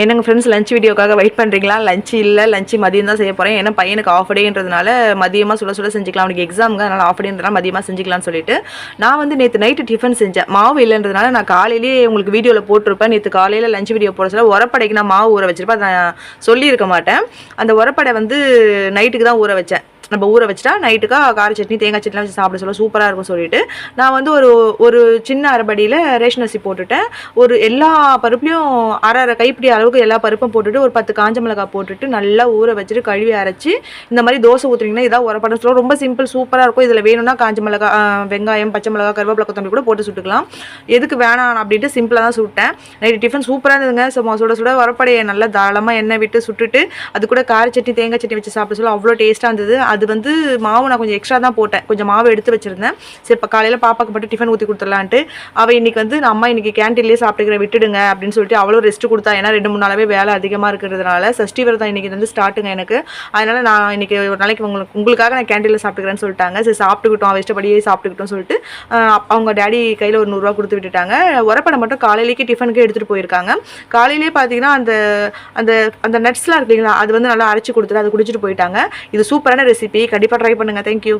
என்னங்க friends lunch வீடியோக்காக wait பண்ணுறீங்களா? லஞ்ச் இல்லை, லஞ்ச் மதியம் தான் செய்ய போகிறேன். ஏன்னா பையனுக்கு ஆஃப் டேன்றதுனால மதியமாக சுட செஞ்சுக்கலாம். அவனுக்கு எக்ஸாமுங்க, அதனால் ஆஃப் டேன்றதுனால மதியமாக செஞ்சுக்கலாம்னு சொல்லிட்டு நான் வந்து நேற்று நைட்டு டிஃபன் செஞ்சேன். மாவு இல்லைன்றதுனால நான் காலையிலேயே உங்களுக்கு வீடியோவில் போட்டிருப்பேன். நேற்று காலையில் லஞ்ச் வீடியோ போட சொல்ல உரப்படைக்கு நான் மாவு ஊற வச்சிருப்பேன். அதை நான் சொல்லியிருக்க மாட்டேன். அந்த உரப்படை வந்து நைட்டுக்கு தான் ஊற வச்சேன். நம்ம ஊற வச்சுட்டா நைட்டுக்கா கார சட்னி தேங்காய் சட்னிலாம் வச்சு சாப்பிட சொல்ல சூப்பராக இருக்கும் சொல்லிட்டு நான் வந்து ஒரு சின்ன அரைபடியில் ரேஷன் அரிசி போட்டுட்டேன். எல்லா பருப்புலையும் அரை கைப்பிடி அளவுக்கு எல்லா பருப்பும் போட்டுட்டு ஒரு 10 காஞ்ச மிளகாய் போட்டுட்டு நல்லா ஊற வச்சுட்டு கழுவி அரைச்சி இந்த மாதிரி தோசை ஊற்றுனீங்கன்னா இதான் உரப்படம் சொல்லுவோம். ரொம்ப சிம்பிள், சூப்பராக இருக்கும். இதில் வேணும்னா காஞ்ச மிளகாய், வெங்காயம், பச்சை மிளகாய், கருவேப்பிலை, கொத்தமல்லி கூட போட்டு சுட்டுக்கலாம். எதுக்கு வேணாம் அப்படின்ட்டு சிம்பிளாக தான் சுட்டேன். நைட்டு டிஃபன் சூப்பராக இருந்ததுங்க. சுட உரப்படையை நல்லா தாளமாக எண்ணெய் விட்டு சுட்டுட்டு அது கூட கார சட்னி தேங்காய் சட்னி வச்சு சாப்பிட சொல்ல அவ்வளோ டேஸ்ட்டாக இருந்தது. அது வந்து மாவு நான் கொஞ்சம் எக்ஸ்ட்ரா தான் போட்டேன், கொஞ்சம் மாவு எடுத்து வச்சிருந்தேன். சரி இப்போ காலையில் பாப்பாக்கு மட்டும் டிஃபன் ஊற்றி கொடுத்துடலான்ட்டு அவள் இன்னைக்கு வந்து அம்மா இன்னைக்கு கேன்டீன்லேயே சாப்பிட்டுக்கிறேன் விட்டுடுங்க அப்படின்னு சொல்லிட்டு அவளும் ரெஸ்ட் கொடுத்தா. ஏன்னா 2-3 நாளாவே வேலை அதிகமாக இருக்கிறதுனால சஷ்டி விரதம் இன்னைக்கு வந்து ஸ்டார்ட்டுங்க எனக்கு. அதனால நான் இன்னைக்கு ஒரு நாளைக்கு உங்களுக்காக நான் கேன்டீனில் சாப்பிட்டுக்கிறேன்னு சொல்லிட்டாங்க. சரி சாப்பிட்டுக்கிட்டோம், அவள் இஷ்டப்படியே சாப்பிட்டுக்கிட்டோம் சொல்லிட்டு அவங்க டேடி கையில் ஒரு 100 ரூபா கொடுத்து விட்டுட்டாங்க. உரப்படை மட்டும் காலையிலேக்கு டிஃபனுக்கு எடுத்துகிட்டு போயிருக்காங்க. காலையிலேயே பார்த்தீங்கன்னா அந்த நட்ஸ்லாம் இருக்குங்களா, அது வந்து நல்லா அரைச்சி கொடுத்துட்டு அதை குடிச்சிட்டு போயிட்டாங்க. இது சூப்பரான ரெசிபி, கண்டிப்பாக ட்ரை பண்ணுங்கள். தேங்க்யூ.